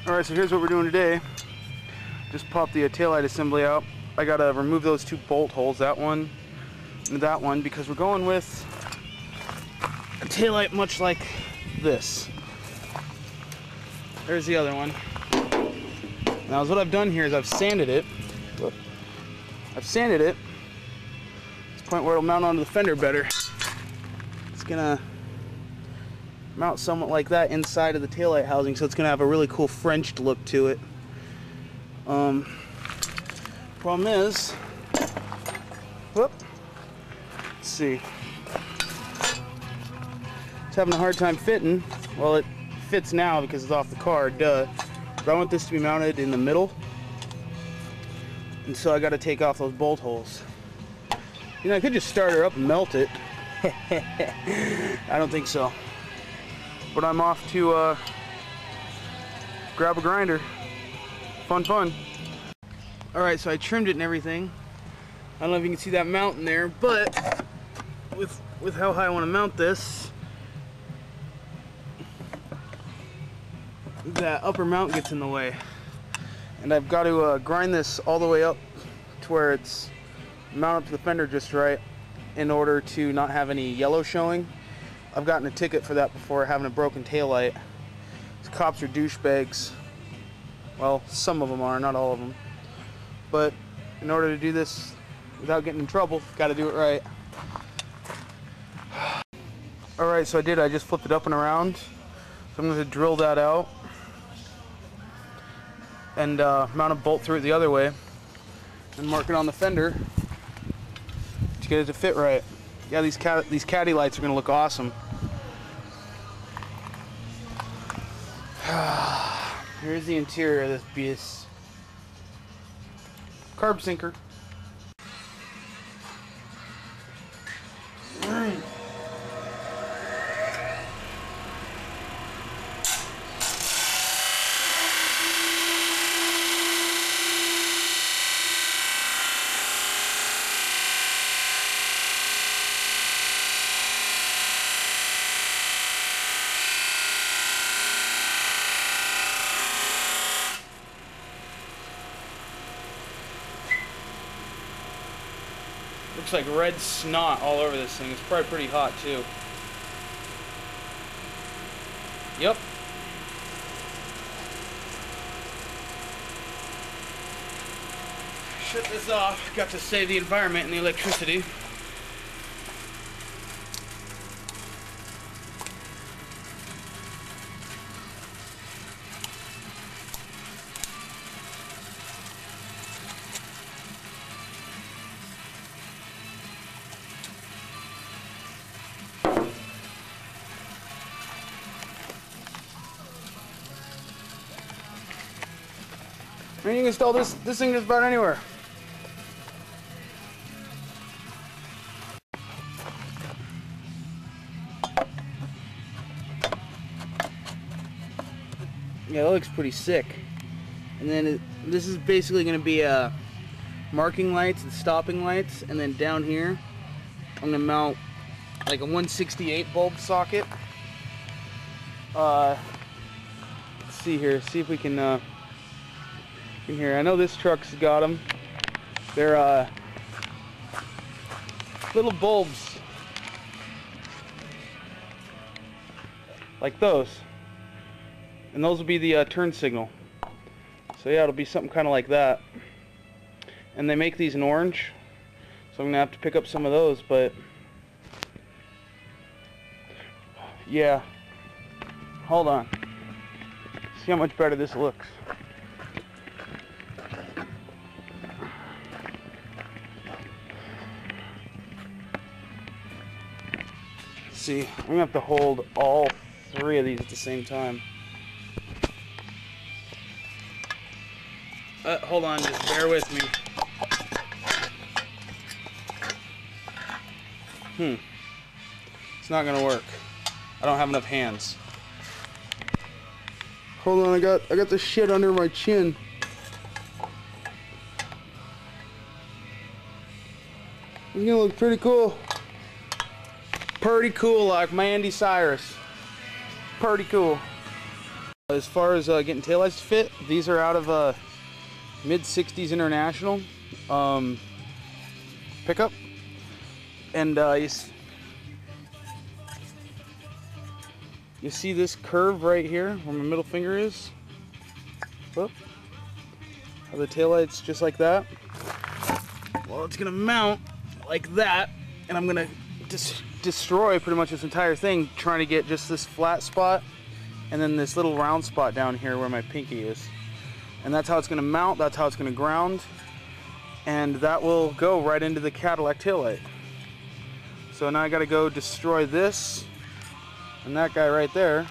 Alright, so here's what we're doing today. Just popped the taillight assembly out. I gotta remove those two bolt holes, that one and that one, because we're going with a taillight much like this. There's the other one. Now, what I've done here is I've sanded it. I've sanded it to the point where it'll mount onto the fender better. It's gonna mount somewhat like that inside of the taillight housing, so it's gonna have a really cool Frenched look to it. Problem is, whoop, let's see, it's having a hard time fitting. Well, it fits now because it's off the car, duh. But I want this to be mounted in the middle, and so I got to take off those bolt holes. You know, I could just start her up and melt it. I don't think so. But I'm off to grab a grinder. Fun, fun. Alright, so I trimmed it and everything. I don't know if you can see that mountain there, but with how high I want to mount this, that upper mount gets in the way. And I've got to grind this all the way up to where it's mounted up to the fender just right in order to not have any yellow showing. I've gotten a ticket for that before, having a broken taillight. These cops are douchebags. Well, some of them are, not all of them. But in order to do this without getting in trouble, got to do it right. Alright, so I just flipped it up and around. So I'm going to drill that out and mount a bolt through it the other way and mark it on the fender to get it to fit right. Yeah, these caddy lights are going to look awesome. Here's the interior of this beast. Carb sinker. Looks like red snot all over this thing. It's probably pretty hot too. Yep. Shut this off. Got to save the environment and the electricity. I mean, you can install this thing just about anywhere. Yeah, that looks pretty sick. And then this is basically going to be marking lights and stopping lights, and then down here I'm going to mount like a 168 bulb socket. Let's see here, see if we can in here. I know this truck's got them. They're little bulbs like those, and those will be the turn signal. So yeah, it'll be something kind of like that. And they make these in orange, so I'm gonna have to pick up some of those. But yeah, hold on, see how much better this looks. See, I'm gonna have to hold all three of these at the same time. Hold on, just bear with me. It's not gonna work. I don't have enough hands. Hold on, I got this shit under my chin. It's gonna look pretty cool. Pretty cool, like Mandy Cyrus. Pretty cool. As far as getting taillights to fit, these are out of mid-60s International pickup, and you see this curve right here where my middle finger is. Whoop. How the taillight's just like that. Well, it's gonna mount like that, and I'm gonna destroy pretty much this entire thing trying to get just this flat spot and then this little round spot down here where my pinky is. And that's how it's gonna mount, that's how it's gonna ground, and that will go right into the Cadillac taillight. So now I gotta go destroy this and that guy right there.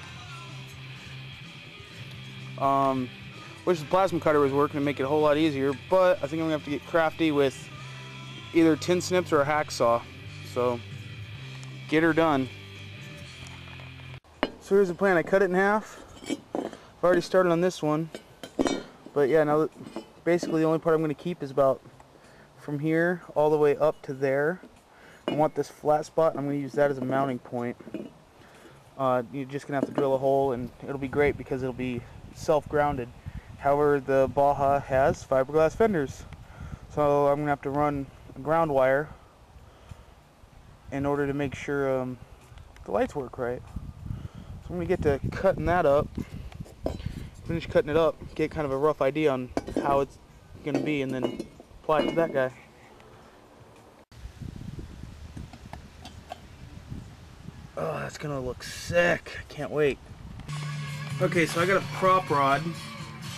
Wish the plasma cutter was working to make it a whole lot easier, but I think I'm gonna have to get crafty with either tin snips or a hacksaw. So, get her done. So here's the plan. I cut it in half. I've already started on this one. But yeah, now basically the only part I'm going to keep is about from here all the way up to there. I want this flat spot, and I'm going to use that as a mounting point. You're just going to have to drill a hole, and it'll be great because it'll be self-grounded. However, the Baja has fiberglass fenders. So I'm going to have to run a ground wire in order to make sure the lights work right. So I'm going to get to cutting that up, finish cutting it up, get kind of a rough idea on how it's going to be, and then apply it to that guy. Oh, that's going to look sick. I can't wait. Okay, so I got a prop rod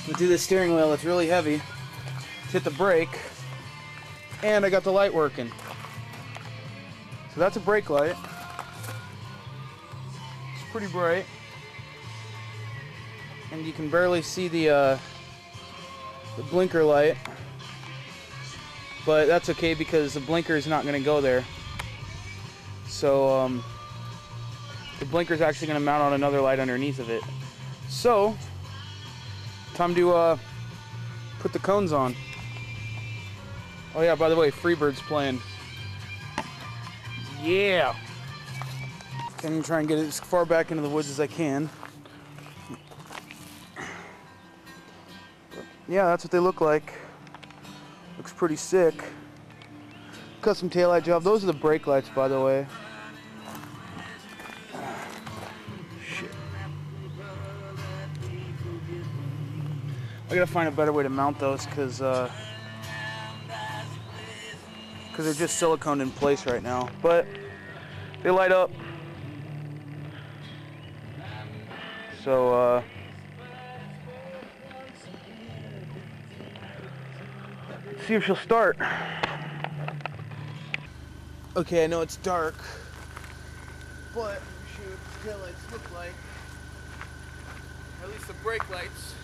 to do the steering wheel. It's really heavy. Hit the brake, and I got the light working. So that's a brake light. It's pretty bright, and you can barely see the blinker light, but that's okay because the blinker is not going to go there. So the blinker is actually going to mount on another light underneath of it. So time to put the cones on. Oh yeah, by the way, Freebird's playing. Yeah! I'm going to try and get it as far back into the woods as I can. Yeah, that's what they look like. Looks pretty sick. Custom taillight job. Those are the brake lights, by the way. Shit. I gotta find a better way to mount those because they're just siliconed in place right now. But they light up. So let's see if she'll start. Okay, I know it's dark, but let me show you what the taillights look like. At least the brake lights.